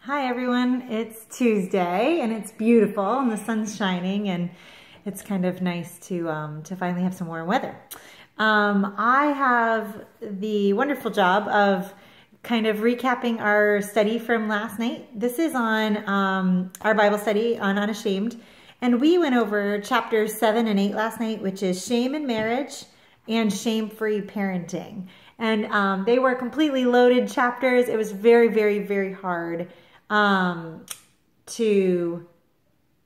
Hi everyone, it's Tuesday and it's beautiful and the sun's shining and it's kind of nice to finally have some warm weather. I have the wonderful job of kind of recapping our study from last night. This is on our Bible study on Unashamed, and we went over chapters 7 and 8 last night, which is shame in marriage and shame-free parenting. And they were completely loaded chapters. It was very, very, very hard to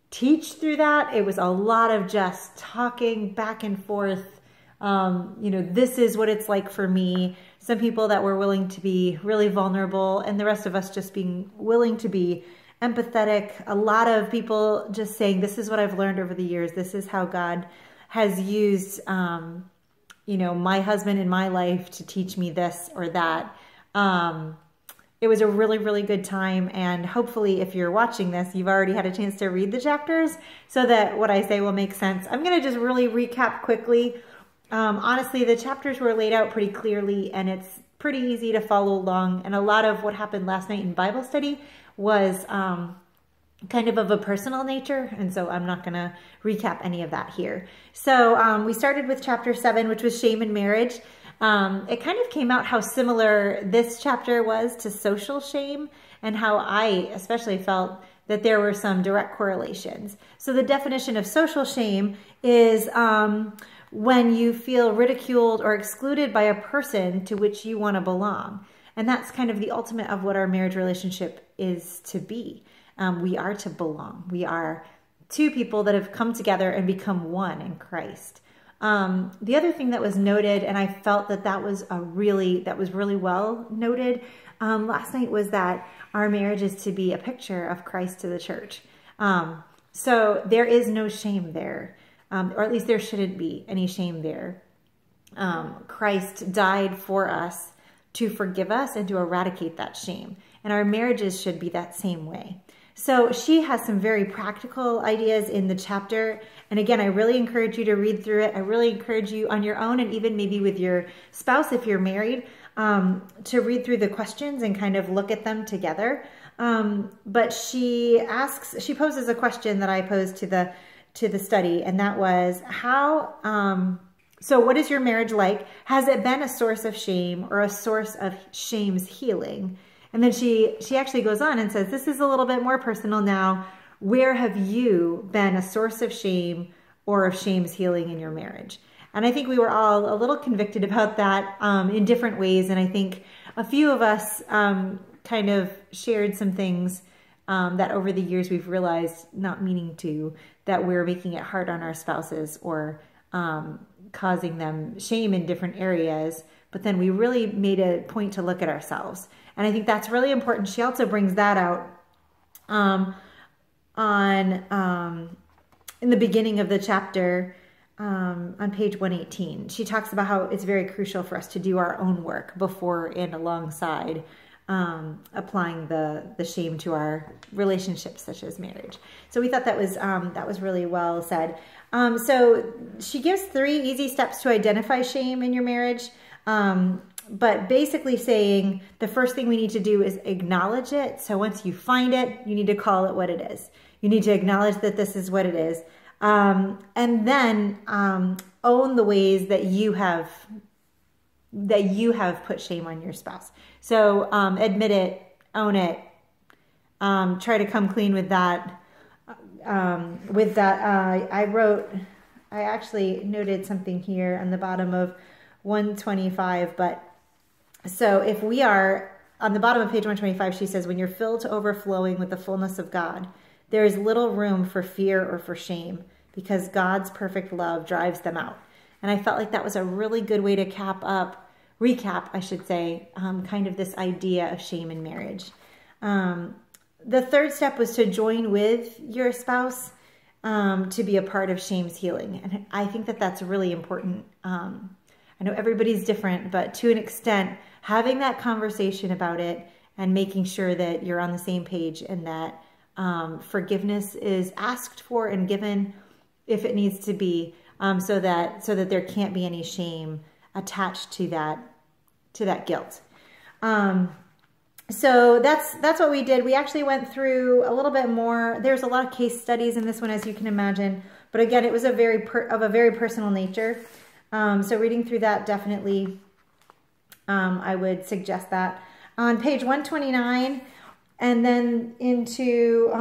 teach through that. It was a lot of just talking back and forth. This is what it's like for me. Some people that were willing to be really vulnerable, and the rest of us just being willing to be empathetic. A lot of people just saying, this is what I've learned over the years. This is how God has used, my husband in my life to teach me this or that. It was a really, really good time, and hopefully if you're watching this, you've already had a chance to read the chapters so that what I say will make sense. I'm going to just really recap quickly. Honestly, the chapters were laid out pretty clearly, and it's pretty easy to follow along, and a lot of what happened last night in Bible study was kind of a personal nature, and so I'm not going to recap any of that here. So we started with chapter 7, which was shame in marriage. It kind of came out how similar this chapter was to social shame, and how I especially felt that there were some direct correlations. So the definition of social shame is when you feel ridiculed or excluded by a person to which you want to belong. And that's kind of the ultimate of what our marriage relationship is to be. We are to belong. We are two people that have come together and become one in Christ. The other thing that was noted, and I felt that was really well noted last night, was that our marriage is to be a picture of Christ to the church. So there is no shame there, or at least there shouldn't be any shame there. Christ died for us to forgive us and to eradicate that shame. And our marriages should be that same way. So she has some very practical ideas in the chapter. And again, I really encourage you to read through it. I really encourage you on your own, and even maybe with your spouse if you're married, to read through the questions and kind of look at them together. But she poses a question that I posed to the study, and that was, so what is your marriage like? Has it been a source of shame or a source of shame's healing? And then she actually goes on and says, this is a little bit more personal now. Where have you been a source of shame or of shame's healing in your marriage? And I think we were all a little convicted about that in different ways. And I think a few of us kind of shared some things that over the years we've realized, not meaning to, that we're making it hard on our spouses or causing them shame in different areas. But then we really made a point to look at ourselves. And I think that's really important. She also brings that out in the beginning of the chapter on page 118. She talks about how it's very crucial for us to do our own work before and alongside applying the shame to our relationships, such as marriage. So we thought that was really well said. So she gives 3 easy steps to identify shame in your marriage. But basically saying the first thing we need to do is acknowledge it. So once you find it, you need to call it what it is. You need to acknowledge that this is what it is. And then own the ways that you have put shame on your spouse. So admit it, own it, try to come clean with that. I actually noted something here on the bottom of 125, but so if we are on the bottom of page 125, she says, when you're filled to overflowing with the fullness of God, there is little room for fear or for shame, because God's perfect love drives them out. And I felt like that was a really good way to recap, I should say, kind of this idea of shame in marriage. The third step was to join with your spouse to be a part of shame's healing. And I think that that's really important. I know everybody's different, but to an extent, having that conversation about it and making sure that you're on the same page, and that forgiveness is asked for and given if it needs to be, so that there can't be any shame attached to that guilt. So that's what we did. We actually went through a little bit more. There's a lot of case studies in this one, as you can imagine. But again, it was of a very personal nature. So reading through that, definitely, I would suggest that. On page 129, and then into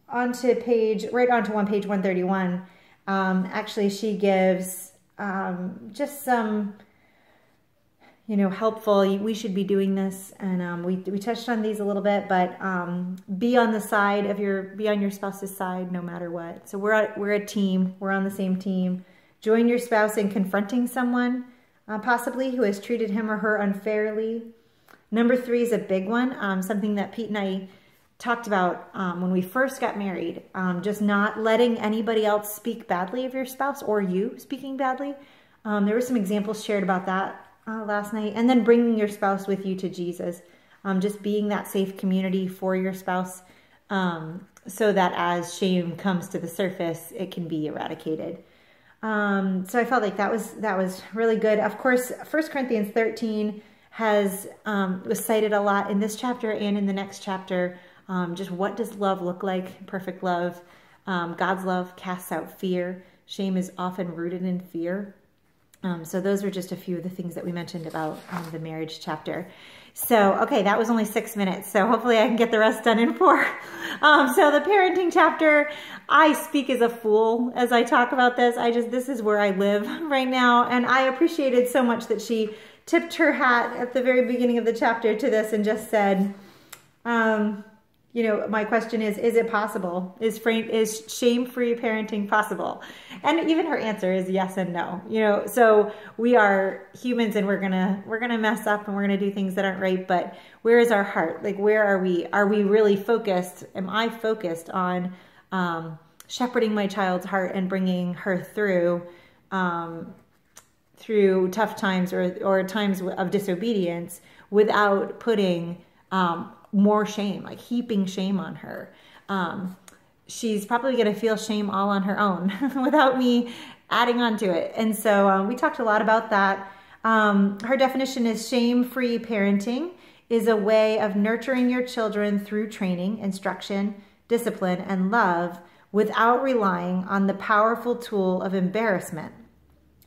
onto page 131. Actually, she gives just some, helpful, we should be doing this. And we touched on these a little bit, but be on your spouse's side no matter what. So we're a team. We're on the same team. Join your spouse in confronting someone, possibly, who has treated him or her unfairly. Number 3 is a big one, something that Pete and I talked about when we first got married, just not letting anybody else speak badly of your spouse or you speaking badly. There were some examples shared about that last night. And then bringing your spouse with you to Jesus, just being that safe community for your spouse, so that as shame comes to the surface, it can be eradicated. So I felt like that was really good. Of course, 1 Corinthians 13 was cited a lot in this chapter and in the next chapter. Just what does love look like? Perfect love. God's love casts out fear. Shame is often rooted in fear. So those were just a few of the things that we mentioned about the marriage chapter. So, okay, that was only 6 minutes. So hopefully I can get the rest done in 4. So the parenting chapter, I speak as a fool as I talk about this. This is where I live right now. And I appreciated so much that she tipped her hat at the very beginning of the chapter to this and just said, my question is it possible? Is shame-free parenting possible? And even her answer is yes and no. So we are humans and we're gonna mess up and we're gonna do things that aren't right, but where is our heart? Like, where are we? Are we really focused? Am I focused on shepherding my child's heart and bringing her through tough times or times of disobedience without putting more shame, like heaping shame on her? She's probably going to feel shame all on her own without me adding on to it. And so we talked a lot about that. Her definition is shame-free parenting is a way of nurturing your children through training, instruction, discipline, and love without relying on the powerful tool of embarrassment,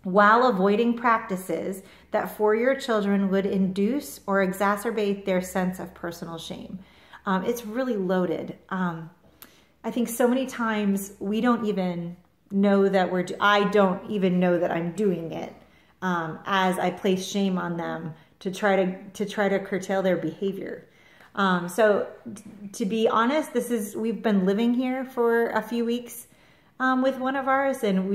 while avoiding practices that for your children would induce or exacerbate their sense of personal shame. It's really loaded. I think so many times we don't even know that I don't even know that I'm doing it as I place shame on them to try to curtail their behavior. So to be honest, we've been living here for a few weeks with one of ours, and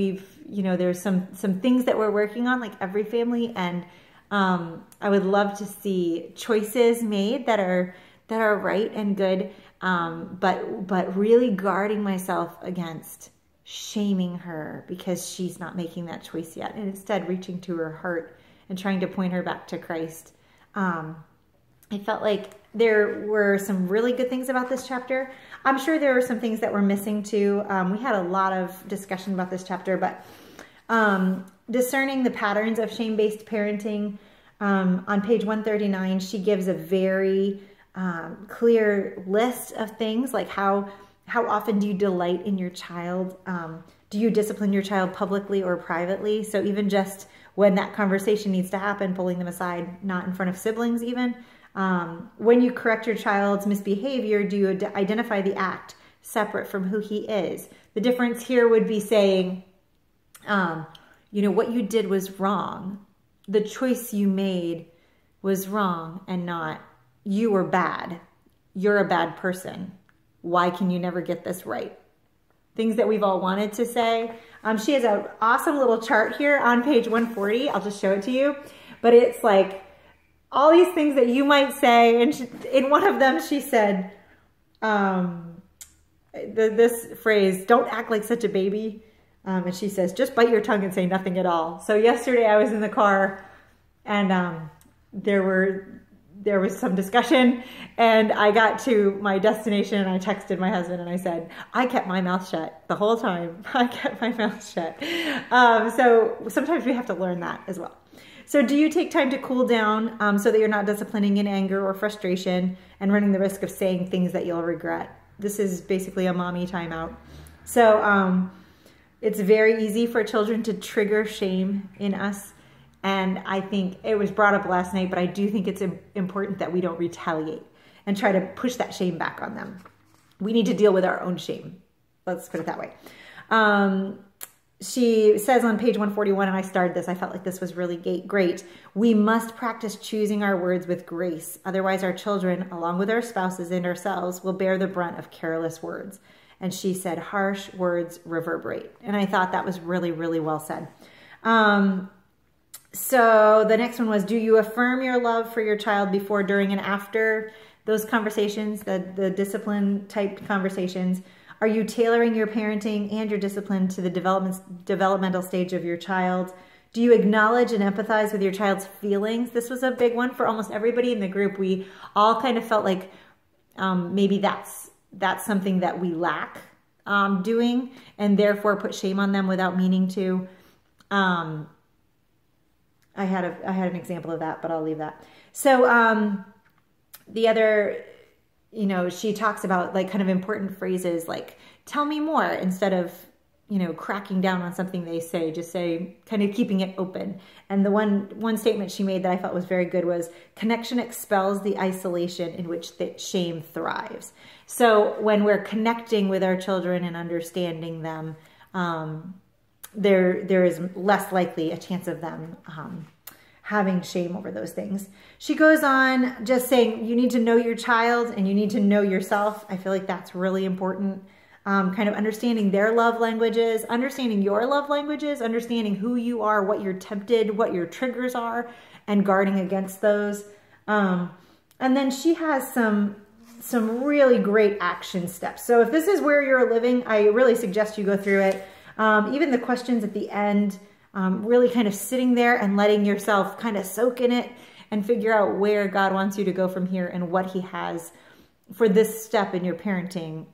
there's some things that we're working on, like every family, and I would love to see choices made that are right and good, but really guarding myself against shaming her because she's not making that choice yet, and instead reaching to her heart and trying to point her back to Christ. I felt like there were some really good things about this chapter. I'm sure there were some things that were missing too. We had a lot of discussion about this chapter, but discerning the patterns of shame-based parenting, on page 139, she gives a very clear list of things, like how often do you delight in your child? Do you discipline your child publicly or privately? So even just when that conversation needs to happen, pulling them aside, not in front of siblings even. When you correct your child's misbehavior, do you identify the act separate from who he is? The difference here would be saying, what you did was wrong. The choice you made was wrong and not, you were bad. You're a bad person. Why can you never get this right? Things that we've all wanted to say. She has an awesome little chart here on page 140. I'll just show it to you. But it's like all these things that you might say. And in one of them, she said, this phrase, don't act like such a baby. And she says, just bite your tongue and say nothing at all. So yesterday I was in the car and there was some discussion, and I got to my destination and I texted my husband and I said, I kept my mouth shut the whole time. I kept my mouth shut. So sometimes we have to learn that as well. So do you take time to cool down so that you're not disciplining in anger or frustration and running the risk of saying things that you'll regret? This is basically a mommy timeout. So it's very easy for children to trigger shame in us. And I think it was brought up last night, but I do think it's important that we don't retaliate and try to push that shame back on them. We need to deal with our own shame. Let's put it that way. She says on page 141, and I started this, I felt like this was really great. We must practice choosing our words with grace. Otherwise, our children, along with our spouses and ourselves, will bear the brunt of careless words. And she said, harsh words reverberate. And I thought that was really, really well said. So the next one was, do you affirm your love for your child before, during, and after those conversations, the discipline type conversations? Are you tailoring your parenting and your discipline to the developmental stage of your child? Do you acknowledge and empathize with your child's feelings? This was a big one for almost everybody in the group. We all kind of felt like maybe that's something that we lack doing, and therefore put shame on them without meaning to. I had an example of that, but I'll leave that. So the other, you know, she talks about like kind of important phrases like, tell me more, instead of, you know, cracking down on something they say, just say, kind of keeping it open. And the one statement she made that I thought was very good was, connection expels the isolation in which the shame thrives. So when we're connecting with our children and understanding them, there is less likely a chance of them having shame over those things. She goes on just saying, you need to know your child and you need to know yourself. I feel like that's really important. Kind of understanding their love languages, understanding your love languages, understanding who you are, what you're tempted, what your triggers are, and guarding against those. And then she has some really great action steps. So if this is where you're living, I really suggest you go through it. Even the questions at the end, really kind of sitting there and letting yourself kind of soak in it and figure out where God wants you to go from here and what he has for this step in your parenting.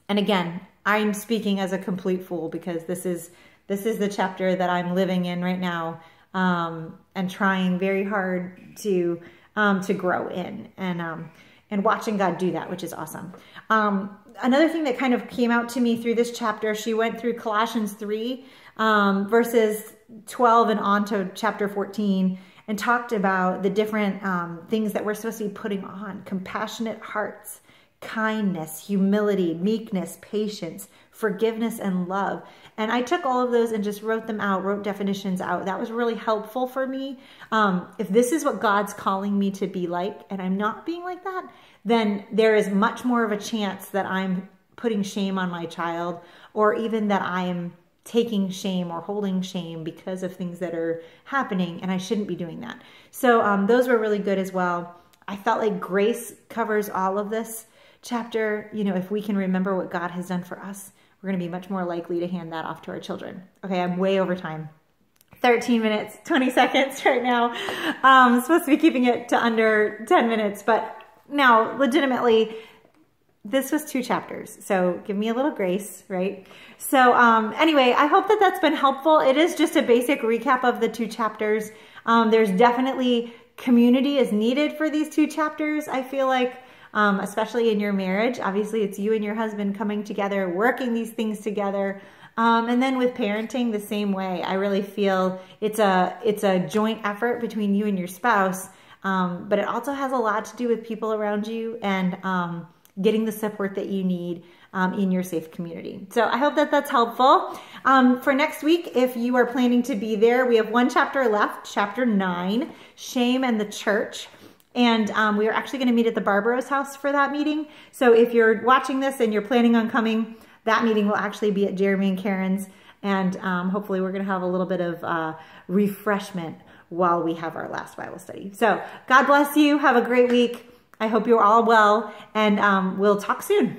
And again, I'm speaking as a complete fool because this is the chapter that I'm living in right now, and trying very hard to grow in, and watching God do that, which is awesome. Another thing that kind of came out to me through this chapter, she went through Colossians 3, verses 12 and on to chapter 14, and talked about the different things that we're supposed to be putting on: compassionate hearts, kindness, humility, meekness, patience, forgiveness, and love. And I took all of those and just wrote them out, wrote definitions out. That was really helpful for me. If this is what God's calling me to be like, and I'm not being like that, then there is much more of a chance that I'm putting shame on my child, or even that I am taking shame or holding shame because of things that are happening, and I shouldn't be doing that. So those were really good as well. I felt like grace covers all of this chapter. You know, if we can remember what God has done for us, we're going to be much more likely to hand that off to our children. Okay, I'm way over time. 13 minutes, 20 seconds right now. I'm supposed to be keeping it to under 10 minutes, but now, legitimately, this was 2 chapters, so give me a little grace, right? So anyway, I hope that that's been helpful. It is just a basic recap of the 2 chapters. There's definitely community is needed for these 2 chapters, I feel like. Especially in your marriage. Obviously, it's you and your husband coming together, working these things together. And then with parenting, the same way. I really feel it's a joint effort between you and your spouse, but it also has a lot to do with people around you and getting the support that you need in your safe community. So I hope that that's helpful. For next week, if you are planning to be there, we have 1 chapter left, chapter 9, Shame and the Church. And we are actually going to meet at the Barbaros house for that meeting. So if you're watching this and you're planning on coming, that meeting will actually be at Jeremy and Karen's. And hopefully we're going to have a little bit of refreshment while we have our last Bible study. So God bless you. Have a great week. I hope you're all well, and we'll talk soon.